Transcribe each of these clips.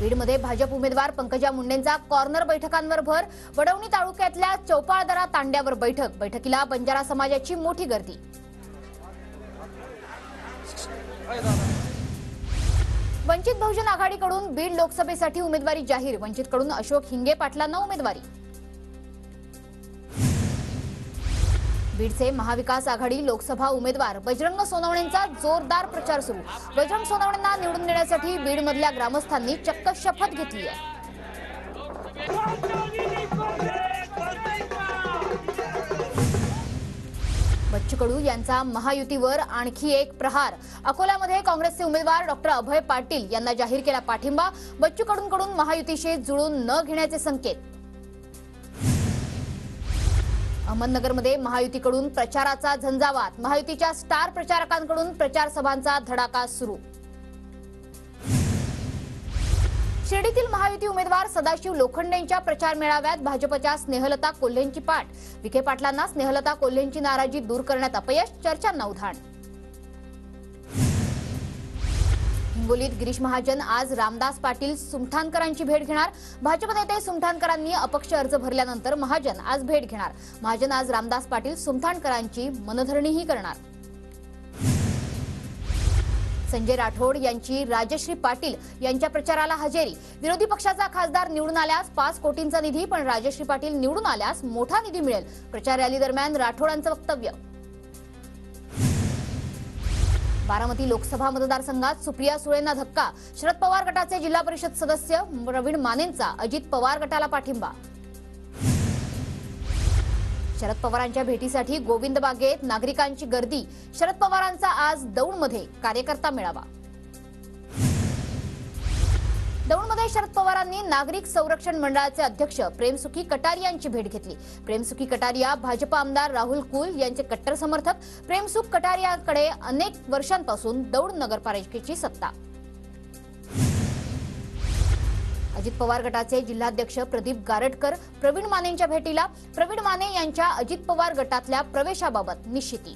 बीडमध्ये भाजप उमेदवार पंकजा मुंडेंचा कॉर्नर बैठकांवर भर। वडवणी तालुक्यातल्या चौपाळदरा तांड्यावर बैठकीला बंजारा समाजाची मोठी गर्दी। वंचित बहुजन आघाडीकडून बीड लोकसभेसाठी उमेदवारी जाहीर। वंचितकडून अशोक हिंगे पाटलांना उमेदवारी। बीडचे महाविकास आघाडी लोकसभा उमेदवार बजरंग सोनवणेंचा जोरदार प्रचार सुरू। बजरंग सोनवणेंना निवडून देण्यासाठी बीडमधल्या ग्रामस्थांनी चक्क शपथ घेतली आहे। बच्चू कडू यांचा महायुतीवर आणखी एक प्रहार। अकोल्यामध्ये काँग्रेसचे उमेदवार डॉक्टर अभय पाटील यांना जाहीर केला पाठिंबा। बच्चू कडूंकडून महायुतीशी जुळून न घेण्याचे संकेत। अहमदनगरमध्ये महायुतीकडून प्रचाराचा झंझावात। महायुतीच्या स्टार प्रचारकांकडून प्रचार सभांचा धडाका सुरू। शिर्डीतील महायुती उमेदवार सदाशिव लोखंडेंच्या प्रचार मेळाव्यात भाजपच्या स्नेहलता कोल्हेंची पाठ। विखे पाटलांना स्नेहलता कोल्हेंची नाराजी दूर करण्यात अपयश, चर्चांना उधाण। हिंगोलीत गिरीश महाजन आज रामदास पाटील सुमठाणकरांची भेट घेणार। भाजप नेते सुमठाणकरांनी अपक्ष अर्ज भरल्यानंतर महाजन आज भेट घेणार। महाजन आज रामदास पाटील सुमठाणकरांची मनधरणीही करणार। संजय राठोड यांची राजश्री पाटील यांच्या प्रचाराला हजेरी। विरोधी पक्षाचा खासदार निवडून आल्यास 5 कोटींचा निधी, पण राजश्री पाटील निवडून आल्यास मोठा निधी मिळेल। प्रचार रॅली दरम्यान राठोडांचं वक्तव्य। बारामती लोकसभा मतदारसंघात सुप्रिया सुळेंना धक्का। शरद पवार गटाचे जिल्हा परिषद सदस्य प्रवीण मानेंचा अजित पवार गटाला पाठिंबा। शरद पवारांच्या भेटीसाठी गोविंद बागेत नागरिकांची गर्दी। शरद पवारांचा आज दौंडमध्ये कार्यकर्ता मेळावा। दौंडमध्ये शरद पवारांनी नागरिक संरक्षण मंडळाचे अध्यक्ष प्रेमसुखी कटारियांची भेट घेतली। प्रेमसुखी कटारिया भाजप आमदार राहुल कुल यांचे कट्टर समर्थक। प्रेमसुख कटारियाकडे अनेक वर्षांपासून दौंड नगरपालिकेची सत्ता। अजित पवार गटाचे जिल्हाध्यक्ष प्रदीप गारटकर प्रवीण मानेंच्या भेटीला। प्रवीण माने यांच्या अजित पवार गटातल्या प्रवेशाबाबत निश्चिती।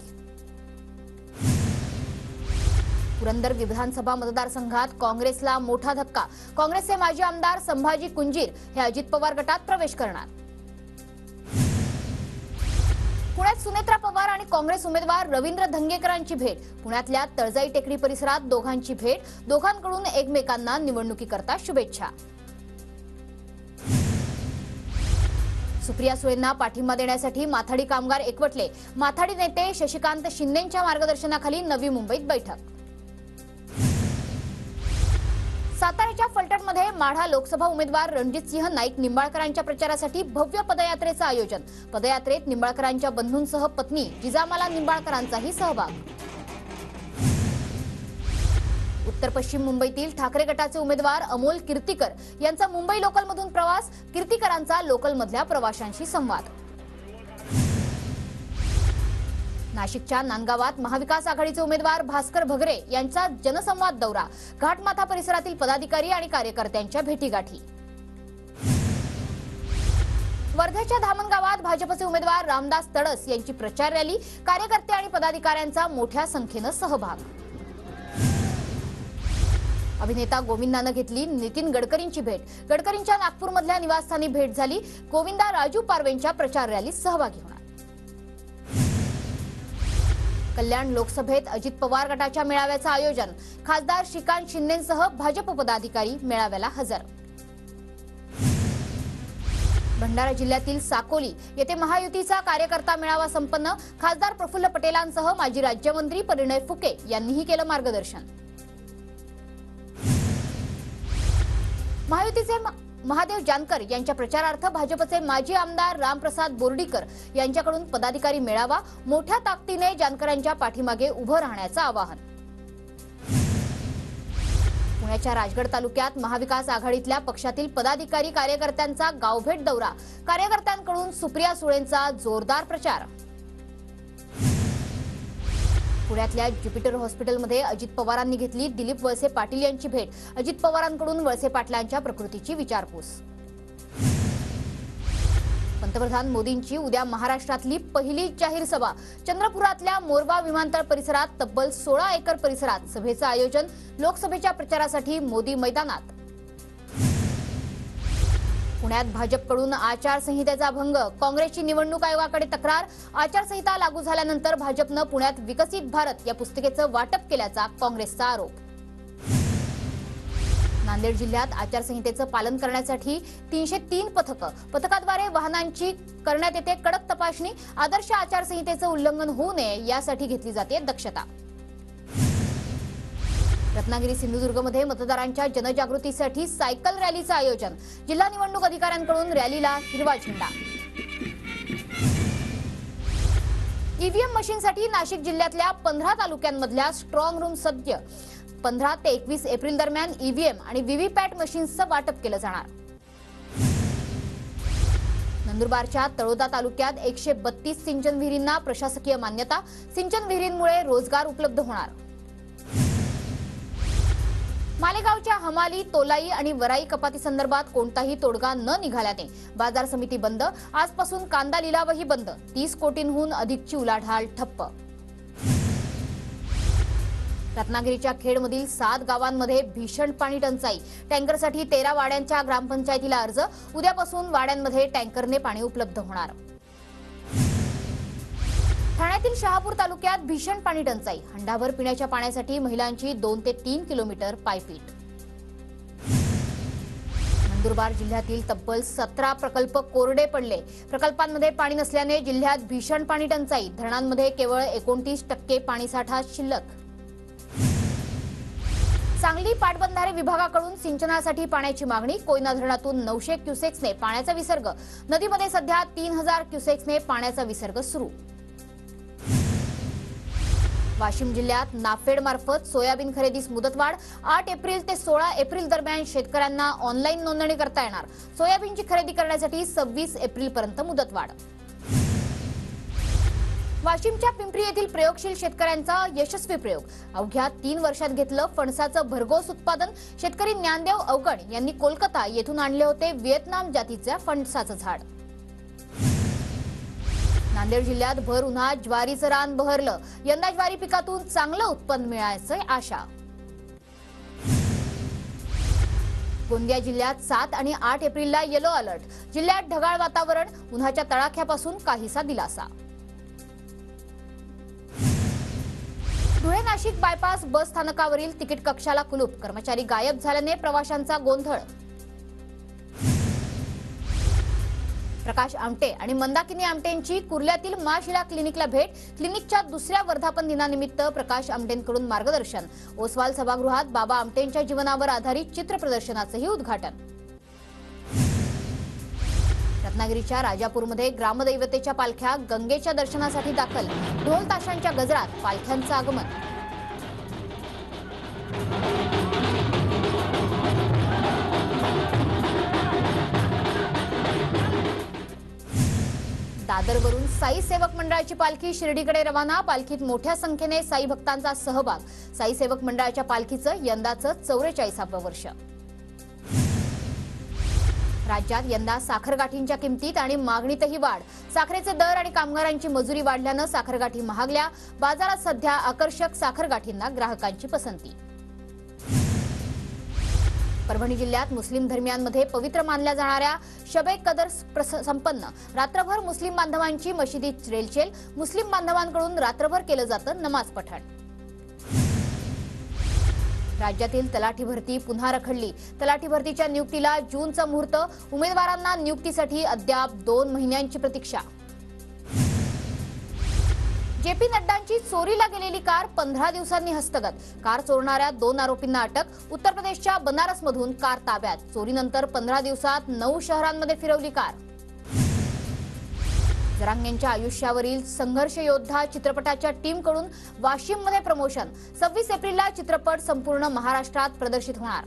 पुरंदर विधानसभा मतदारसंघात काँग्रेसला मोठा धक्का। काँग्रेसचे माजी आमदार संभाजी कुंजीर हे अजित पवार गटात प्रवेश करणार। पुण्यात सुनेत्रा पवार आणि काँग्रेस उमेदवार रवींद्र धंगेकरांची भेट। पुण्यातल्या तळजाई टेकडी परिसरात दोघांची भेट। दोघांकडून एकमेकांना निवडणुकीकरता शुभेच्छा। सुप्रिया सुळेंना पाठिंबा देण्यासाठी माथाडी कामगार एकवटले। माथाडी नेते शशिकांत शिंदेंच्या मार्गदर्शनाखाली नवी मुंबईत बैठक। साताऱ्याच्या फलटणमध्ये माढा लोकसभा उमेदवार रणजितसिंह नाईक निंबाळकरांच्या प्रचारासाठी भव्य पदयात्रेचं आयोजन। पदयात्रेत निंबाळकरांच्या बंधूंसह पत्नी जिजामाला निंबाळकरांचाही सहभाग। उत्तर पश्चिम मुंबईतील ठाकरे गटाचे उमेदवार अमोल कीर्तीकर यांचा मुंबई लोकलमधून प्रवास। कीर्तीकरांचा लोकलमधल्या प्रवाशांशी संवाद। नाशिकच्या नांदगावात महाविकास आघाडीचे उमेदवार भास्कर भगरे यांचा जनसंवाद दौरा। घाटमाथा परिसरातील पदाधिकारी आणि कार्यकर्त्यांच्या भेटीगाठी। वर्ध्याच्या धामणगावात भाजपचे उमेदवार रामदास तडस यांची प्रचार रॅली। कार्यकर्ते आणि पदाधिकाऱ्यांचा मोठ्या संख्येनं सहभाग। अभिनेता गोविंदानं घेतली नितीन गडकरींची भेट। गडकरींच्या नागपूरमधल्या निवासस्थानी भेट झाली। गोविंदा राजू पारवेंच्या प्रचार रॅलीत सहभागी होणार। कल्याण लोकसभेत अजित पवार गटाच्या मेळाव्याचं आयोजन। खासदार श्रीकांत शिंदेंसह भाजप पदाधिकारी मेळाव्याला हजर। भंडारा जिल्ह्यातील साकोली येथे महायुतीचा कार्यकर्ता मेळावा संपन्न। खासदार प्रफुल्ल पटेलांसह माजी राज्यमंत्री परिणय फुके यांनीही केलं मार्गदर्शन। महायुतीचे महादेव जानकर यांच्या प्रचारार्थ भाजपचे माजी आमदार रामप्रसाद बोर्डीकर यांच्याकडून पदाधिकारी मेळावा। मोठ्या ताकदीने जानकरांच्या पाठीमागे उभं राहण्याचं आवाहन। पुण्याच्या राजगड तालुक्यात महाविकास आघाडीतल्या पक्षातील पदाधिकारी कार्यकर्त्यांचा गावभेट दौरा। कार्यकर्त्यांकडून सुप्रिया सुळेंचा जोरदार प्रचार। पुण्यातल्या ज्युपिटर हॉस्पिटलमध्ये अजित पवारांनी घेतली दिलीप वळसे पाटील यांची भेट। अजित पवारांकडून वळसे पाटलांच्या प्रकृतीची विचारपूस। पंतप्रधान मोदींची उद्या महाराष्ट्रातली पहिली जाहीर सभा। चंद्रपुरातल्या मोरवा विमानतळ परिसरात तब्बल 16 एकर परिसरात सभेचं आयोजन। लोकसभेच्या प्रचारासाठी मोदी मैदानात। पुण्यात भाजपकडून आचारसंहितेचा भंग, काँग्रेसची निवडणूक आयोगाकडे तक्रार। आचारसंहिता लागू झाल्यानंतर भाजपनं पुण्यात विकसित भारत या पुस्तिकेचं वाटप केल्याचा काँग्रेसचा आरोप। नांदेड जिल्ह्यात आचारसंहितेचं पालन करण्यासाठी 303 पथकाद्वारे वाहनांची करण्यात येते कडक तपासणी। आदर्श आचारसंहितेचं उल्लंघन होऊ नये यासाठी घेतली जाते दक्षता। रत्नागिरी सिंधुदुर्गमध्ये मतदारांच्या जनजागृतीसाठी सायकल रॅलीचं आयोजन, जिल्हा निवडणूक अधिकाऱ्यांकडून रॅलीला हिरवा झेंडा। ईव्हीएम मशीनसाठी नाशिक जिल्ह्यातल्या 15 तालुक्यांमधल्या स्ट्रॉंग रूम सज्ज। 15 ते 21 एप्रिल दरम्यान ईव्हीएम आणि व्हीव्हीपॅट मशीन्सचं वाटप केलं जाणार। नंदुरबारच्या तळोदा तालुक्यात 132 सिंचन विहिरींना प्रशासकीय मान्यता, सिंचन विहिरींमुळे रोजगार उपलब्ध होणार। मालेगावच्या हमाली, तोलाई आणि वराई कपाती संदर्भात कोणताही तोडगा न निघाल्याने बाजार समिती बंद। आजपासून कांदा लिलावही बंद। 30 कोटींहून अधिकची उलाढाल ठप्प। रत्नागिरीच्या खेडमधील 7 गावांमध्ये भीषण पाणी टंचाई, टँकरसाठी 13 वाड्यांच्या ग्रामपंचायतीला अर्ज। उद्यापासून वाड्यांमध्ये टँकरने पाणी उपलब्ध होणार। ठाण्यातील शहापूर तालुक्यात भीषण पाणी टंचाई, हंडाभर पिण्याच्या पाण्यासाठी महिलांची 2 ते 3 किलोमीटर पायपीट। नंदुरबार जिल्ह्यातील तब्बल 17 प्रकल्प कोरडे पडले, प्रकल्पांमध्ये पाणी नसल्याने जिल्ह्यात भीषण पाणी टंचाई। धरणांमध्ये केवळ 29% पाणीसाठा शिल्लक। सांगली पाटबंधारे विभागाकडून सिंचनासाठी पाण्याची मागणी, कोयना धरणातून 900 क्युसेक्सने पाण्याचा विसर्ग। नदीमध्ये सध्या 3000 क्युसेक्सने पाण्याचा विसर्ग सुरू। वाशिम जिल्ह्यात नाफेड मार्फत सोयाबीन खरेदीस मुदतवाढ। 8 एप्रिल ते 16 एप्रिल दरम्यान शेतकऱ्यांना ऑनलाईन नोंदणी करता येणार। सोयाबीनची खरेदी करण्यासाठी 26 एप्रिल पर्यंत मुदतवाढ। वाशिमच्या पिंपरी येथील प्रयोगशील शेतकऱ्यांचा यशस्वी प्रयोग, अवघ्या 3 वर्षात घेतलं फणसाचं भरघोस उत्पादन। शेतकरी ज्ञानदेव अवगण यांनी कोलकाता येथून आणले होते व्हिएतनाम जातीचे फणसाचं झाड। नांदेड जिल्ह्यात भर उन्हात ज्वारीचं रान बहरलं, यंदा ज्वारी पिकातून चांगलं उत्पन्न मिळायचं आशा। गोंदिया जिल्ह्यात 7 आणि 8 एप्रिलला येलो अलर्ट, जिल्ह्यात ढगाळ वातावरण, उन्हाच्या तडाख्यापासून काहीसा दिलासा। धुळे नाशिक बायपास बस स्थानकावरील तिकीट कक्षाला कुलूप, कर्मचारी गायब झाल्याने प्रवाशांचा गोंधळ। प्रकाश आमटे आणि मंदाकिनी आमटेंची कुर्ल्यातील मा शिला क्लिनिकला भेट, क्लिनिकच्या दुसऱ्या वर्धापन दिनानिमित्त प्रकाश आमटेंकडून मार्गदर्शन। ओसवाल सभागृहात बाबा आमटेंच्या जीवनावर आधारित चित्र प्रदर्शनाचंही उद्घाटन। रत्नागिरीच्या राजापूरमध्ये ग्रामदैवतेच्या पालख्या गंगेच्या दर्शनासाठी दाखल, ढोल ताशांच्या गजरात पालख्यांचं आगमन। दादरवरून साई सेवक मंडळाची पालखी शिर्डीकडे रवाना, पालखीत मोठ्या संख्येने साई भक्तांचा सहभाग। साई सेवक मंडळाच्या पालखीचं यंदाचं 44वं वर्ष। राज्यात यंदा साखरगाठींच्या किमतीत आणि मागणीतही वाढ, साखरेचे दर आणि कामगारांची मजुरी वाढल्यानं साखरगाठी महागल्या। बाजारात सध्या आकर्षक साखरगाठींना ग्राहकांची पसंती। परभणी जिल्ह्यात मुस्लिम धर्मियांमध्ये पवित्र मानल्या जाणाऱ्या शबे कदर संपन्न, रात्रभर मुस्लिम बांधवांची मशिदीत रेलचेल। मुस्लिम बांधवांकडून रात्रभर केलं जातं नमाज पठण। राज्यातील तलाठी भरती पुन्हा रखडली, तलाठी भरतीच्या नियुक्तीला जूनचा मुहूर्त, उमेदवारांना नियुक्तीसाठी अद्याप 2 महिन्यांची प्रतीक्षा। जेपी नड्डांची चोरीला गेलेली कार 15 दिवसांनी हस्तगत, कार चोरणाऱ्या 2 आरोपींना अटक। उत्तर प्रदेशच्या बनारसमधून कार ताब्यात, चोरीनंतर 15 दिवसात 9 शहरांमध्ये फिरवली कार। जरांगेंच्या आयुष्यावरील संघर्ष योद्धा चित्रपटाच्या टीमकडून वाशिममध्ये प्रमोशन, 26 एप्रिलला चित्रपट संपूर्ण महाराष्ट्रात प्रदर्शित होणार।